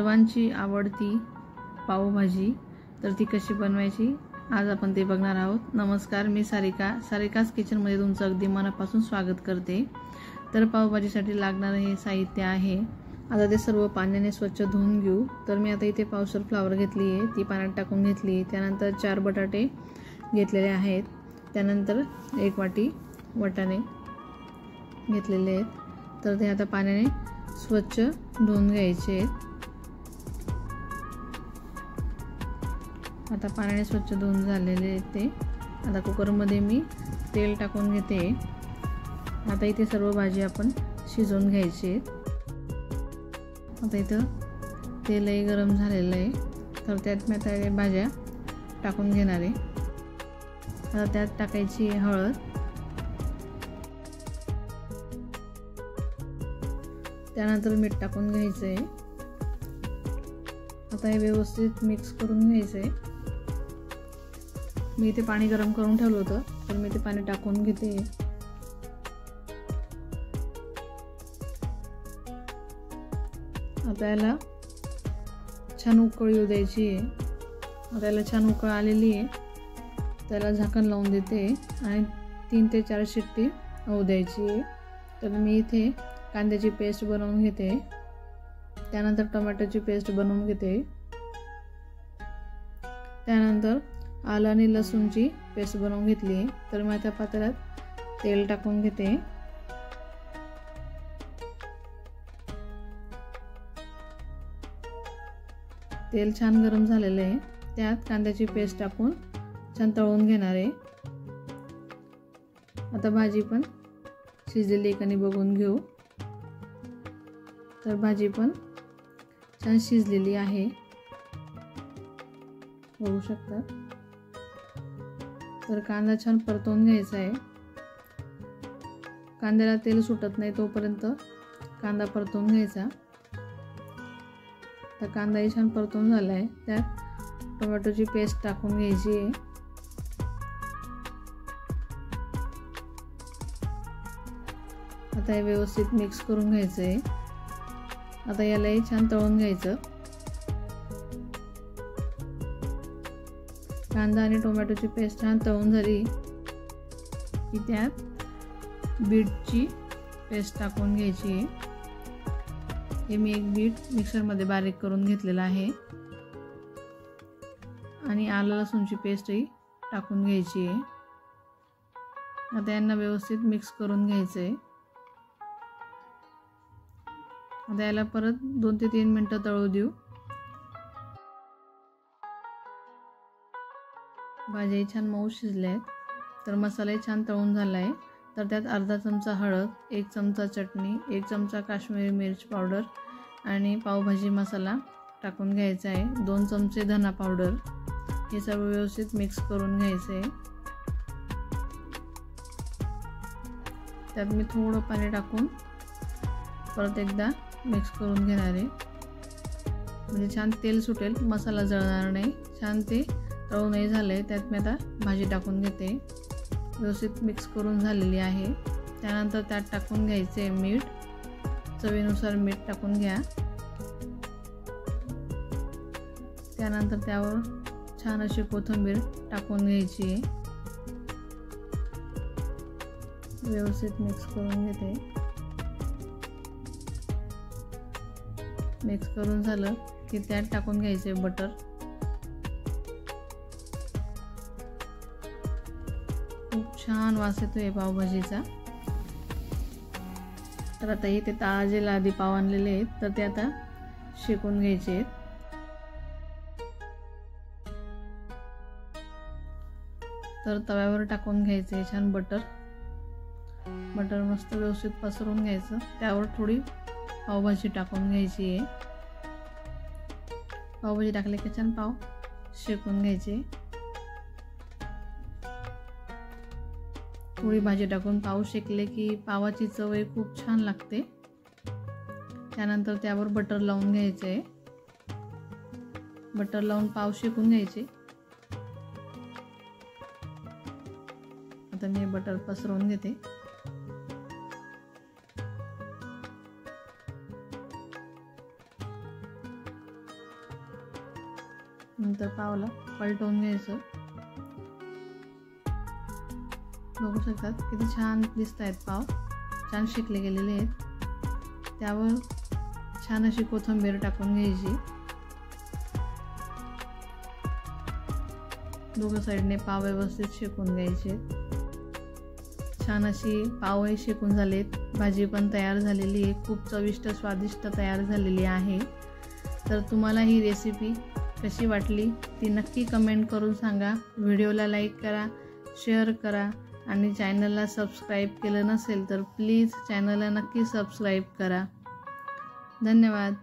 सर्वांची आवडती पावभाजी, तर ती कशी बनवायची आज आपण ते बघणार आहोत। नमस्कार, मी सारिकास किचनमध्ये तुमचं अगदी मनापासून स्वागत करते। तर पावभाजीसाठी लागणारे हे साहित्य आहे। आता ते सर्व पाण्याने स्वच्छ धुवून घेऊ। तर मी आता इथे पावशर फ्लावर घेतली आहे, ती पाण्यात टाकून घेतली। त्यानंतर 4 बटाटे घेतलेले आहेत, त्यानंतर 1 वाटी वाटाणे घेतलेले आहेत। तर ते आता पाण्याने स्वच्छ धुवून घ्यायचे आहेत। आता पाण्याने स्वच्छ धुवून झालेले आहेत ते। आता कुकरमध्ये मी तेल टाकून घेते। आता इथे सर्व भाजी आपण शिजवून घ्यायची आहे। आता इथं तेलही गरम झालेलं आहे, तर त्यात मी आता भाज्या टाकून घेणार आहे। आता त्यात टाकायची हळद, त्यानंतर मीठ टाकून घ्यायचं आहे। आता हे व्यवस्थित मिक्स करून घ्यायचं आहे। मी इथे पाणी गरम करून ठेवलं होतं, तर मी ते पाणी टाकून घेते। आता याला छान उकळी येऊ द्यायची आहे। आता याला छान उकळ आलेली आहे, त्याला झाकण लावून देते आणि 3 ते 4 शिट्टी होऊ द्यायची आहे। तर मी इथे कांद्याची पेस्ट बनवून घेते, त्यानंतर टोमॅटोची पेस्ट बनवून घेते, त्यानंतर आलं आणि लसूणची पेस्ट बनवून घेतली आहे। तर मी आता पातेल्यात तेल टाकून घेते। तेल छान गरम झालेलं आहे, त्यात कांद्याची पेस्ट टाकून छान तळून घेणार आहे। आता भाजी पण शिजलेली आहे का नाही बघून घेऊ। तर भाजी पण छान शिजलेली आहे, बघू शकता। तर कांदा छान परतवून घ्यायचा आहे। कांद्याला तेल सुटत नाही तोपर्यंत कांदा परतवून घ्यायचा। तर कांदाही छान परतवून झाला आहे, त्यात टोमॅटोची पेस्ट टाकून घ्यायची आहे। आता हे व्यवस्थित मिक्स करून घ्यायचं आहे। आता यालाही छान तळून घ्यायचं। कांदा आणि टोमॅटोची पेस्ट छान तळून झाली की त्यात बीटची पेस्ट टाकून घ्यायची आहे। हे मी 1 बीट मिक्सरमध्ये बारीक करून घेतलेला आहे आणि आलं लसूणची पेस्टही टाकून घ्यायची आहे। आता यांना व्यवस्थित मिक्स करून घ्यायचं आहे। आता याला परत 2 ते 3 मिनिटं तळू देऊ। भाज्या छान मऊ शिजल्या आहेत, तर मसालाही छान तळून झाला आहे। तर त्यात अर्धा चमचा हळद, 1 चमचा चटणी, 1 चमचा काश्मीरी मिरच पावडर आणि पावभाजी मसाला टाकून घ्यायचा आहे। 2 चमचे धना पावडर, हे सर्व व्यवस्थित मिक्स करून घ्यायचं आहे। त्यात मी थोडं पाणी टाकून परत एकदा मिक्स करून घेणार आहे, म्हणजे छान तेल सुटेल, मसाला जळणार नाही। छान ते तळूनही झाले, त्यात मी आता भाजी टाकून घेते। व्यवस्थित मिक्स करून झालेली आहे। त्यानंतर त्यात टाकून घ्यायचे मीठ, चवीनुसार मीठ टाकून घ्या। त्यानंतर त्यावर छान अशी कोथिंबीर टाकून घ्यायची आहे। व्यवस्थित मिक्स करून घेते। मिक्स करून झालं की त्यात टाकून घ्यायचे बटर। खूप छान वास येतोय पावभाजीचा। तर आता इथे ताजे लादी पाव आणलेले आहेत, तर ते आता शेकून घ्यायचे आहेत। तर तव्यावर टाकून घ्यायचे छान बटर मस्त व्यवस्थित पसरवून घ्यायचं। त्यावर थोडी पावभाजी टाकून घ्यायची आहे। पावभाजी टाकले की छान पाव शेकून घ्यायचे। थोडी भाजी टाकून पाव शेकले की पावाची चवही खूप छान लागते। त्यानंतर त्यावर बटर लावून घ्यायचे। बटर लावून पाव शेकून घ्यायचे। आता मी बटर पसरवून घेते। नंतर पावला पलटवून घ्यायचं। बघू शकतात किती छान दिसत आहेत पाव, छान शेकले गेलेले आहेत। त्यावर छान अशी कोथिंबीर टाकून घ्यायची। दोघं साईडने पाव व्यवस्थित शेकून घ्यायचे। छान अशी पावही शेकून झालेत, भाजी पण तयार झालेली आहे, खूप चविष्ट स्वादिष्ट तयार झालेली आहे। तर तुम्हाला ही रेसिपी कशी वाटली ती नक्की कमेंट करून सांगा। व्हिडिओला लाईक करा, शेअर करा आणि चॅनलला सबस्क्राईब केलं नसेल तर प्लीज चॅनलला नक्की सबस्क्राईब करा। धन्यवाद।